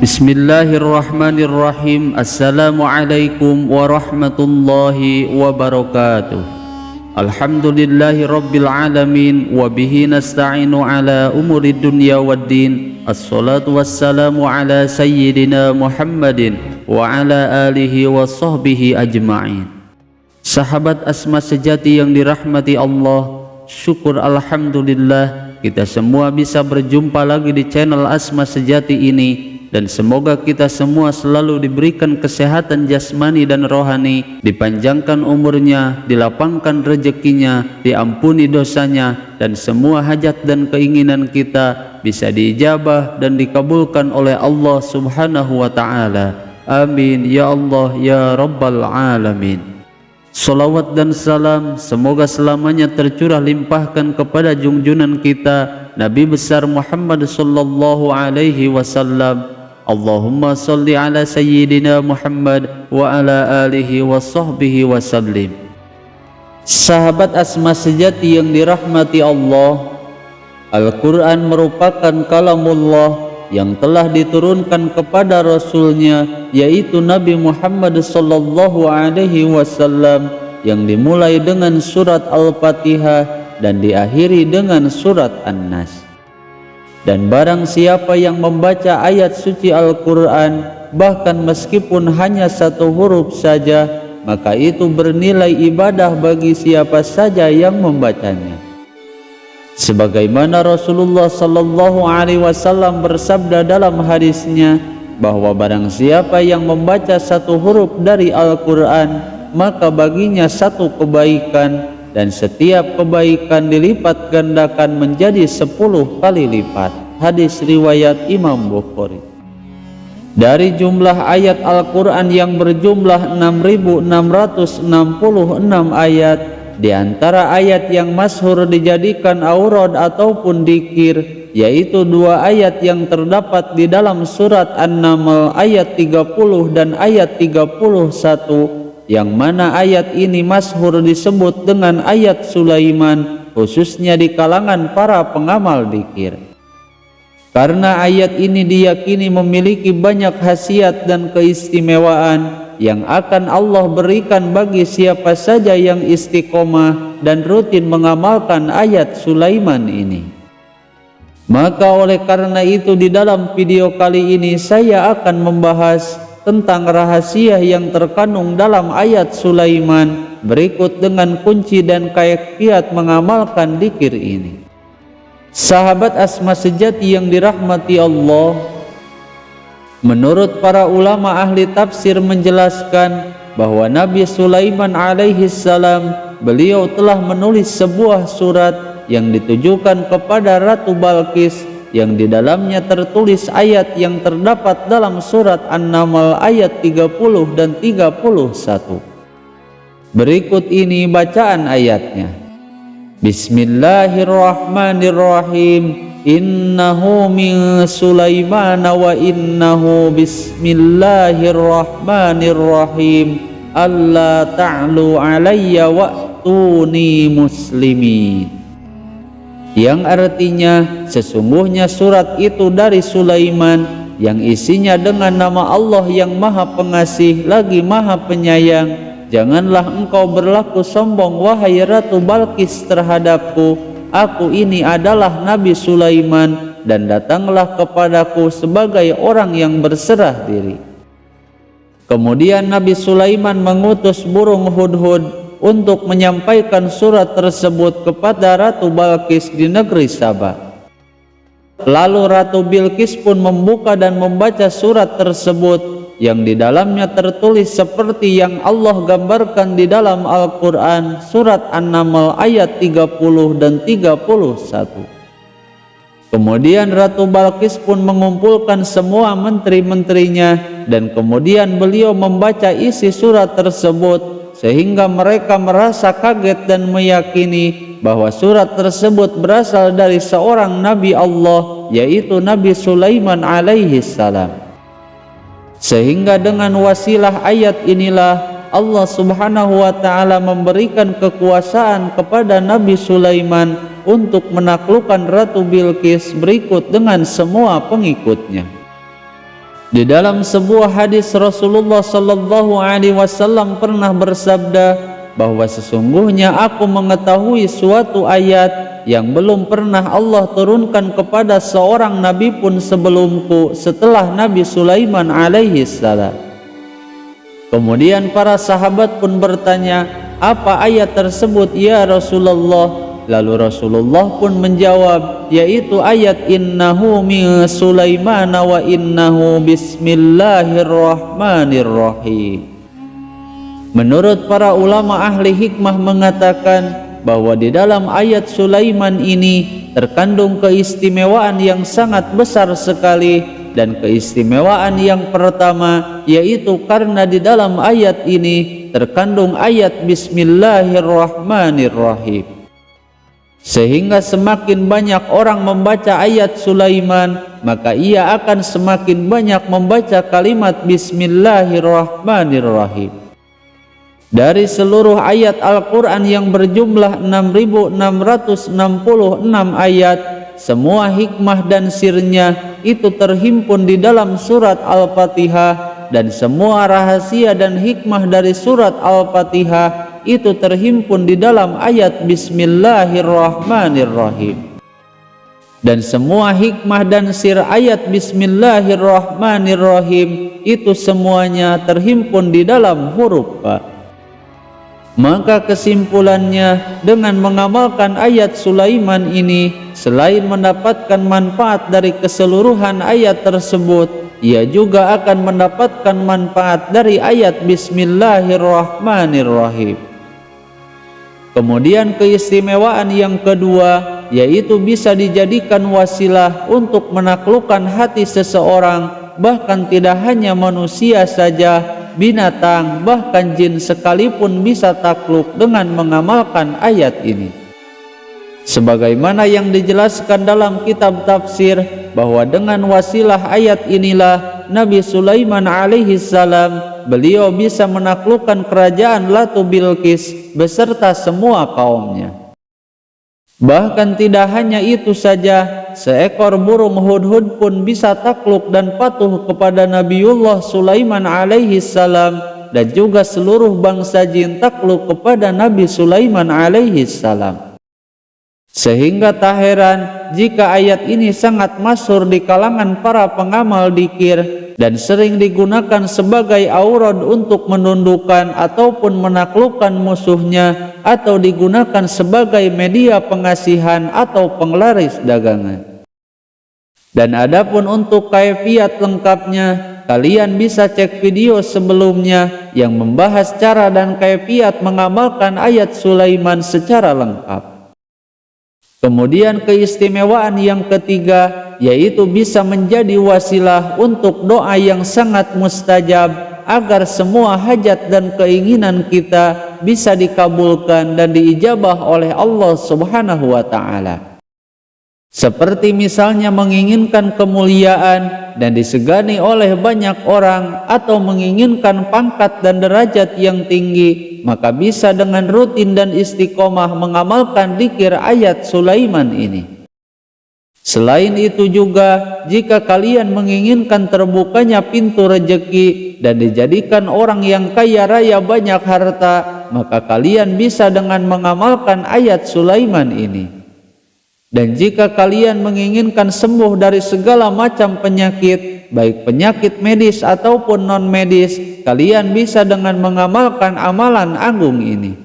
Bismillahirrahmanirrahim. Assalamualaikum warahmatullahi wabarakatuh. Alhamdulillahi rabbil alamin. Wabihi nasta'inu ala umuri dunya waddin. Assalatu wassalamu ala sayyidina Muhammadin wa ala alihi wa sahbihi ajma'in. Sahabat Asma sejati yang dirahmati Allah, syukur alhamdulillah kita semua bisa berjumpa lagi di channel Asma Sejati ini. Dan semoga kita semua selalu diberikan kesehatan jasmani dan rohani, dipanjangkan umurnya, dilapangkan rezekinya, diampuni dosanya, dan semua hajat dan keinginan kita bisa diijabah dan dikabulkan oleh Allah Subhanahu wa Ta'ala. Amin ya Allah ya Rabbal Alamin. Salawat dan salam semoga selamanya tercurah limpahkan kepada junjunan kita Nabi besar Muhammad sallallahu alaihi wasallam. Allahumma salli ala sayyidina Muhammad wa ala alihi wa sahbihi wa sallim. Sahabat Asma sejati yang dirahmati Allah, Al-Quran merupakan kalamullah yang telah diturunkan kepada Rasulnya, yaitu Nabi Muhammad sallallahu alaihi wasallam, yang dimulai dengan surat Al-Fatihah dan diakhiri dengan surat An-Nas. Dan barang siapa yang membaca ayat suci Al-Quran, bahkan meskipun hanya satu huruf saja, maka itu bernilai ibadah bagi siapa saja yang membacanya. Sebagaimana Rasulullah sallallahu alaihi wasallam bersabda dalam hadisnya, bahwa barang siapa yang membaca satu huruf dari Al-Quran, maka baginya satu kebaikan, dan setiap kebaikan dilipat gandakan menjadi 10 kali lipat. Hadis riwayat Imam Bukhari. Dari jumlah ayat Al-Quran yang berjumlah 6.666 ayat, di antara ayat yang masyhur dijadikan aurad ataupun dzikir, yaitu 2 ayat yang terdapat di dalam surat An-Naml ayat 30 dan ayat 31, yang mana ayat ini masyhur disebut dengan ayat Sulaiman, khususnya di kalangan para pengamal dzikir. Karena ayat ini diyakini memiliki banyak khasiat dan keistimewaan yang akan Allah berikan bagi siapa saja yang istiqomah dan rutin mengamalkan ayat Sulaiman ini. Maka oleh karena itu di dalam video kali ini saya akan membahas tentang rahasia yang terkandung dalam ayat Sulaiman berikut dengan kunci dan kaifiat mengamalkan dzikir ini. Sahabat Asma sejati yang dirahmati Allah, menurut para ulama ahli tafsir menjelaskan bahwa Nabi Sulaiman alaihi salam beliau telah menulis sebuah surat yang ditujukan kepada Ratu Balqis, yang di dalamnya tertulis ayat yang terdapat dalam surat An-Naml ayat 30 dan 31. Berikut ini bacaan ayatnya. Bismillahirrahmanirrahim. Innahu min Sulaiman wa innahu bismillahirrahmanirrahim. Alla ta'lu alayya wa'tuni muslimin. Yang artinya, sesungguhnya surat itu dari Sulaiman, yang isinya dengan nama Allah yang maha pengasih lagi maha penyayang. Janganlah engkau berlaku sombong wahai Ratu Balqis terhadapku. Aku ini adalah Nabi Sulaiman, dan datanglah kepadaku sebagai orang yang berserah diri. Kemudian Nabi Sulaiman mengutus burung hudhud untuk menyampaikan surat tersebut kepada Ratu Balqis di negeri Saba. Lalu Ratu Bilqis pun membuka dan membaca surat tersebut, yang di dalamnya tertulis seperti yang Allah gambarkan di dalam Al-Quran surat An-Naml ayat 30 dan 31. Kemudian Ratu Balqis pun mengumpulkan semua menteri-menterinya, dan kemudian beliau membaca isi surat tersebut, sehingga mereka merasa kaget dan meyakini bahwa surat tersebut berasal dari seorang Nabi Allah, yaitu Nabi Sulaiman alaihi salam. Sehingga dengan wasilah ayat inilah Allah Subhanahu wa ta'ala memberikan kekuasaan kepada Nabi Sulaiman untuk menaklukkan Ratu Bilqis berikut dengan semua pengikutnya. Di dalam sebuah hadis Rasulullah sallallahu alaihi wasallam pernah bersabda bahwa sesungguhnya aku mengetahui suatu ayat yang belum pernah Allah turunkan kepada seorang nabi pun sebelumku setelah Nabi Sulaiman alaihi salam. Kemudian para sahabat pun bertanya, apa ayat tersebut ya Rasulullah? Lalu Rasulullah pun menjawab, yaitu ayat innahu min Sulaiman wa innahu bismillahirrahmanirrahim. Menurut para ulama ahli hikmah mengatakan bahwa di dalam ayat Sulaiman ini terkandung keistimewaan yang sangat besar sekali, dan keistimewaan yang pertama yaitu karena di dalam ayat ini terkandung ayat bismillahirrahmanirrahim. Sehingga semakin banyak orang membaca ayat Sulaiman, maka ia akan semakin banyak membaca kalimat bismillahirrahmanirrahim. Dari seluruh ayat Al-Quran yang berjumlah 6.666 ayat, semua hikmah dan sirnya itu terhimpun di dalam surat Al-Fatihah, dan semua rahasia dan hikmah dari surat Al-Fatihah itu terhimpun di dalam ayat bismillahirrahmanirrahim. Dan semua hikmah dan sir ayat bismillahirrahmanirrahim itu semuanya terhimpun di dalam huruf Ba. Maka kesimpulannya, dengan mengamalkan ayat Sulaiman ini, selain mendapatkan manfaat dari keseluruhan ayat tersebut, ia juga akan mendapatkan manfaat dari ayat bismillahirrahmanirrahim. Kemudian keistimewaan yang kedua yaitu bisa dijadikan wasilah untuk menaklukkan hati seseorang, bahkan tidak hanya manusia saja, binatang bahkan jin sekalipun bisa takluk dengan mengamalkan ayat ini. Sebagaimana yang dijelaskan dalam kitab tafsir bahwa dengan wasilah ayat inilah Nabi Sulaiman alaihi salam beliau bisa menaklukkan kerajaan Ratu Bilqis beserta semua kaumnya. Bahkan tidak hanya itu saja, seekor burung hudhud pun bisa takluk dan patuh kepada Nabiullah Sulaiman alaihi salam, dan juga seluruh bangsa jin takluk kepada Nabi Sulaiman alaihi salam. Sehingga tak heran jika ayat ini sangat masyhur di kalangan para pengamal dzikir dan sering digunakan sebagai aurad untuk menundukkan ataupun menaklukkan musuhnya, atau digunakan sebagai media pengasihan atau penglaris dagangan. Dan adapun untuk kaifiat lengkapnya, kalian bisa cek video sebelumnya yang membahas cara dan kaifiat mengamalkan ayat Sulaiman secara lengkap. Kemudian keistimewaan yang ketiga yaitu bisa menjadi wasilah untuk doa yang sangat mustajab agar semua hajat dan keinginan kita bisa dikabulkan dan diijabah oleh Allah Subhanahu wa ta'ala. Seperti misalnya menginginkan kemuliaan dan disegani oleh banyak orang, atau menginginkan pangkat dan derajat yang tinggi, maka bisa dengan rutin dan istiqomah mengamalkan dzikir ayat Sulaiman ini. Selain itu juga, jika kalian menginginkan terbukanya pintu rejeki dan dijadikan orang yang kaya raya banyak harta, maka kalian bisa dengan mengamalkan ayat Sulaiman ini. Dan jika kalian menginginkan sembuh dari segala macam penyakit, baik penyakit medis ataupun non medis, kalian bisa dengan mengamalkan amalan agung ini.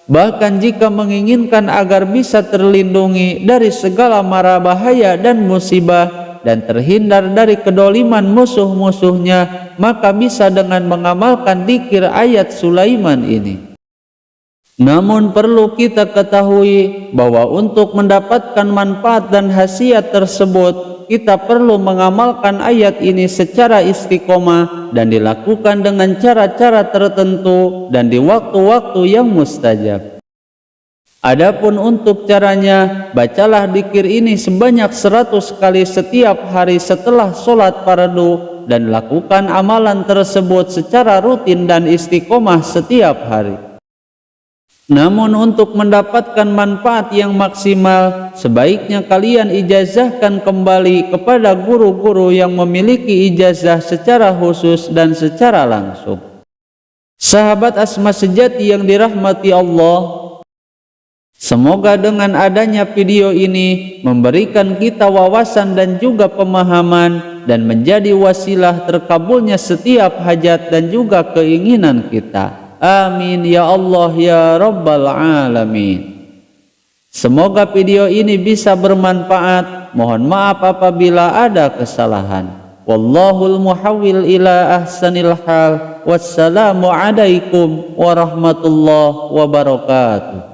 Bahkan jika menginginkan agar bisa terlindungi dari segala mara bahaya dan musibah dan terhindar dari kedoliman musuh-musuhnya, maka bisa dengan mengamalkan dzikir ayat Sulaiman ini. Namun perlu kita ketahui bahwa untuk mendapatkan manfaat dan khasiat tersebut, kita perlu mengamalkan ayat ini secara istiqomah dan dilakukan dengan cara-cara tertentu dan di waktu-waktu yang mustajab. Adapun untuk caranya, bacalah dzikir ini sebanyak 100 kali setiap hari setelah sholat fardu dan lakukan amalan tersebut secara rutin dan istiqomah setiap hari. Namun untuk mendapatkan manfaat yang maksimal, sebaiknya kalian ijazahkan kembali kepada guru-guru yang memiliki ijazah secara khusus dan secara langsung. Sahabat Asma sejati yang dirahmati Allah, semoga dengan adanya video ini memberikan kita wawasan dan juga pemahaman dan menjadi wasilah terkabulnya setiap hajat dan juga keinginan kita. Amin ya Allah ya Rabbal Alamin. Semoga video ini bisa bermanfaat. Mohon maaf apabila ada kesalahan. Wallahul muhawwil ila ahsanil hal. Wassalamu alaikum warahmatullahi wabarakatuh.